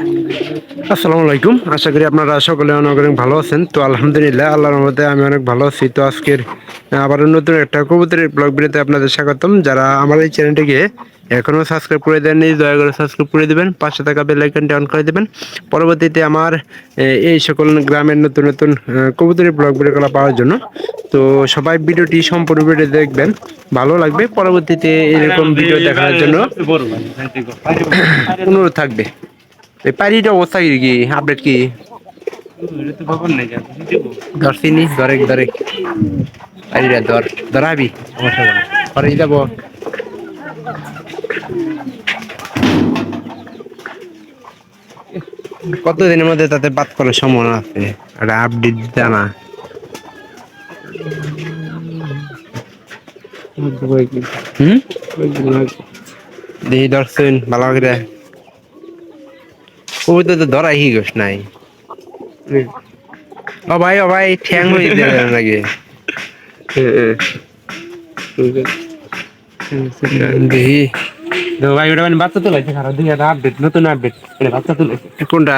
আসসালামু আলাইকুম। আশা করি আপনারা সকলে অনেক অনেক ভালো আছেন। তো আলহামদুলিল্লাহ আল্লাহর রহমতে আমি অনেক ভালো আছি। তো আজকের আবারও নতুন একটা কবুতরের ব্লগ ভিডিওতে আপনাদের স্বাগতম। যারা আমার এই চ্যানেলটিকে এখনও সাবস্ক্রাইব করে দেননি দয়া করে সাবস্ক্রাইব করে দেবেন, পাশে থাকা বেল আইকনটি অন করে দেবেন। পরবর্তীতে আমার এই সকল গ্রামের নতুন নতুন কবুতরের ব্লগ ভিডিওগুলো পাওয়ার জন্য। তো সবাই ভিডিওটি সম্পূর্ণ ভিডিও দেখবেন, ভালো লাগবে। পরবর্তীতে এরকম ভিডিও দেখানোর জন্য অনুরোধ থাকবে। এই পারিটা অবস্থা কি আপডেট কি ধরছিনি ধরে পারিটা ধরাবি সমস্যা বলে পরে যাব। কতদিনের মধ্যে তাতে বাদ করার সম্ভাবনা আছে? একটা আপডেট জানা দেখি ধরছেন ভালো করে কবিতা তো ধরাই গেছ নাই। ও ভাই ঠ্যাং হয়ে দেবে নাকি? দেখি ভাই ওটা মানে বাচ্চা তোলাইছে খারাপ দিকে একটা আপডেট নতুন আপডেট এটা বাচ্চা তুলেছে কোনটা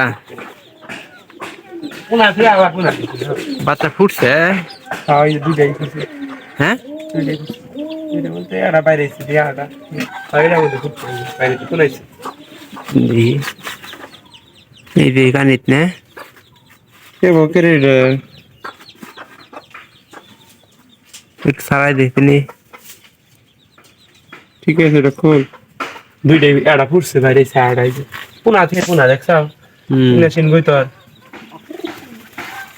কোন আছে আবার কোন আছে বাচ্চা ফুটছে? ওই দুইটাই করছে হ্যাঁ দুইটাই করছে এটা বলতে এটা বাইরে এসে দিয়ে আটা বাইরে মধ্যে ফুটছে বাইরে তুলাইছে দেখি এই যে গানিত না কে বকের একটু সারাই দেখি। ঠিক আছে এটা খোল দুইটাই এটা ফুটছে বাইরে এসে আটা কোন আছে কোন দেখছ কোন সেন গই তোর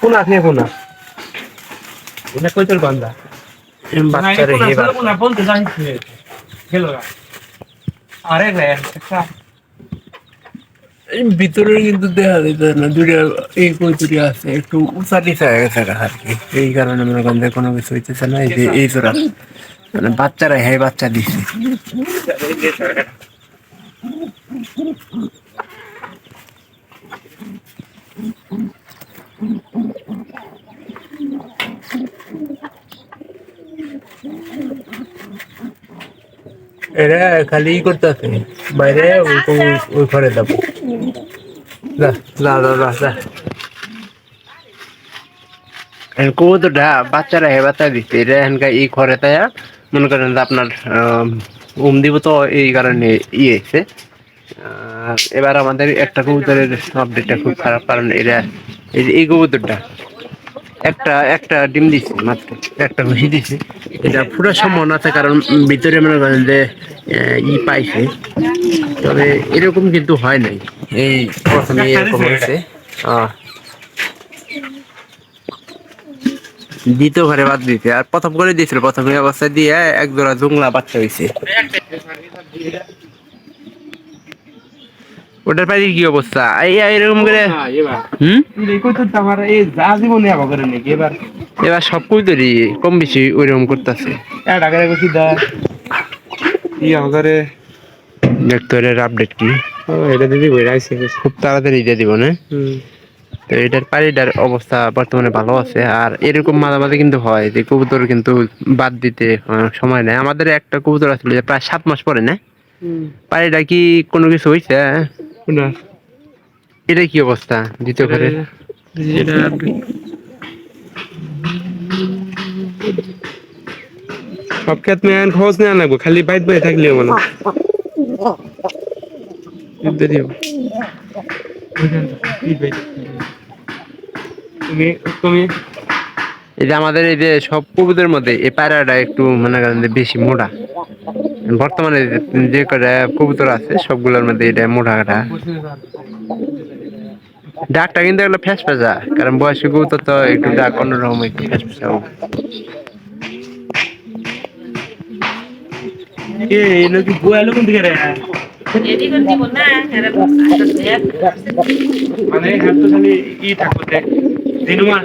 কোন আছে কোন এটা কই তোর বান্দা বাচ্চা রে হেবা কোন বলতে জানিস গেল আরে রে একটা ভিতরে কিন্তু দেখা যেতে না দুইটা এই কইতুরি আছে একটু উঁচা নিচা হয়ে গেছে আর কি। এই কারণে মনে করেন যে কোনো কিছু হইতেছে না। এই যে এই জোড়া মানে বাচ্চারা হ্যাঁ বাচ্চা দিচ্ছে। এরা খালি করতেছে বাইরে ওই ঘরে যাবো। যা যা যা যা যা কবুতরটা বাচ্চারা হে বাচ্চা দিচ্ছে। এটা এখানকার এই ঘরে তাই মনে করেন যে আপনার দিব তো এই কারণে এসে এবার আমাদের একটা কবুতরের আপডেটটা খুব খারাপ, কারণ এরা এই যে এই কবুতরটা একটা ডিম দিচ্ছে মাত্র, একটা ঘুষি দিচ্ছে। এটা পুরো সম্ভাবনা আছে, কারণ ভিতরে মনে করেন যে পাইছে, তবে এরকম কিন্তু হয় নাই। এই প্রথমে এরকম হয়েছে। দ্বিতীয় ঘরে বাদ দিতে আর প্রথম করে দিয়েছিল, প্রথমে অবস্থায় দিয়ে এক জোড়া জুংলা বাচ্চা হয়েছে। ওটার পারি কি অবস্থা এরকম করে এবার সব কইতরি কম বেশি ওইরকম করতেছে। আপডেট কি এটা দিদি বইরাইছে খুব তাড়াতাড়ি দিয়ে দিব না? তো এটার পাড়িটার অবস্থা বর্তমানে ভালো আছে। আর এরকম মাঝে মাঝে কিন্তু হয় যে কবুতর কিন্তু বাদ দিতে সময় নেয়। আমাদের একটা কবুতর আসলে প্রায় 7 মাস পরে না পাড়িটা কি কোনো কিছু হয়েছে? এটা কি অবস্থা দ্বিতীয় ঘরে? সব ক্ষেত্রে খোঁজ নেওয়া লাগবো, খালি বাইট বাইরে থাকলে মানে তুমি তুমি এই যে আমাদের এই যে সব কবুতরের মধ্যে এই পায়রাটা একটু মনে করেন যে বেশি মোটা। বর্তমানে যে কটা কবুতর আছে সবগুলোর মধ্যে এটা মোটাটা। ডাকটা কিন্তু এগুলো ফ্যাস ফেসা, কারণ বয়স্ক কবুতর তো একটু ডাক অন্যরকম, একটু ফ্যাস ফেসা। মানে ই থাকতে দিনুমা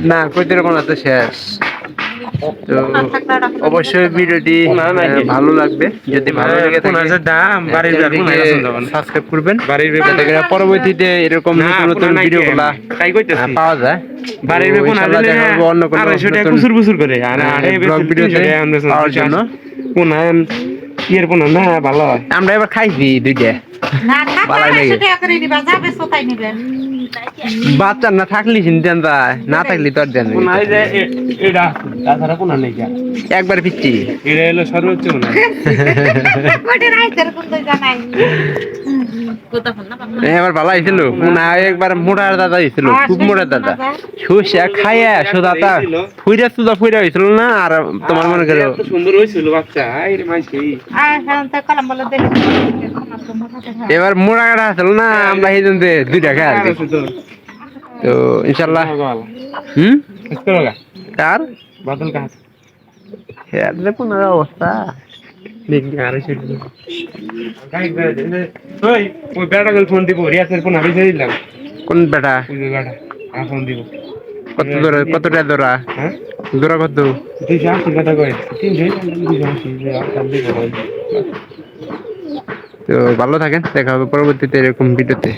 না কইতে কোন তো শেষ। তো অবশ্যই ভিডিওটি ভালো লাগবে, যদি ভালো লাগে সাবস্ক্রাইব করবেন, পরবর্তীতে এরকম নতুন নতুন ভিডিওগুলা পাওয়া যায়। অন্য কোনো ব্লগ ভিডিওতে পাওয়ার জন্য পোনা ইয়ের পোনা না ভালো হয়। আমরা এবার খাইছি দুইটা না থাকলে বালাই লাগে। 100 টাকা করে দিবা যাবে কোথায় নিবেন বাচ্চা না থাকলে চিন্তেন যায়, না থাকলে তো আর দেন পোনা এই যে এটা তাছাড়া পোনা নেই যা একবার পিচ্ছি। এটা হলো সর্বোচ্চ পোনা। কোটে রাইতের কোন জানাই কোথা ফোন না বাবা এবার ভালো হয়েছিল না, একবার মোটার দাদা হয়েছিল, খুব মোটা দাদা সুসা খাইয়া সোদাতা ফুইরা সুদা ফুইরা হয়েছিল না। আর তোমার মনে করো এত সুন্দর হয়েছিল বাচ্চা এই রে মাইছি আর হ্যাঁ তা কলম বলে দেখে এবার মোটা কাটা আসছিল না, আমরা এই জন্য দুইটা খাই আর কি। তো ইনশাল্লাহ কার বাদল কাজ হ্যাঁ পুনর অবস্থা দেখি আর এসে ওই বেটা গেল ফোন দিব রিয়াসের ফোন আমি দিয়ে দিলাম কোন বেটা ওই যে বেটা আর ফোন দিব কত দূর, কতটা দূরা হ্যাঁ দূরা কত? 280 কথা কই 380 তো ভালো থাকেন, দেখা হবে পরবর্তীতে এরকম ভিডিওতে।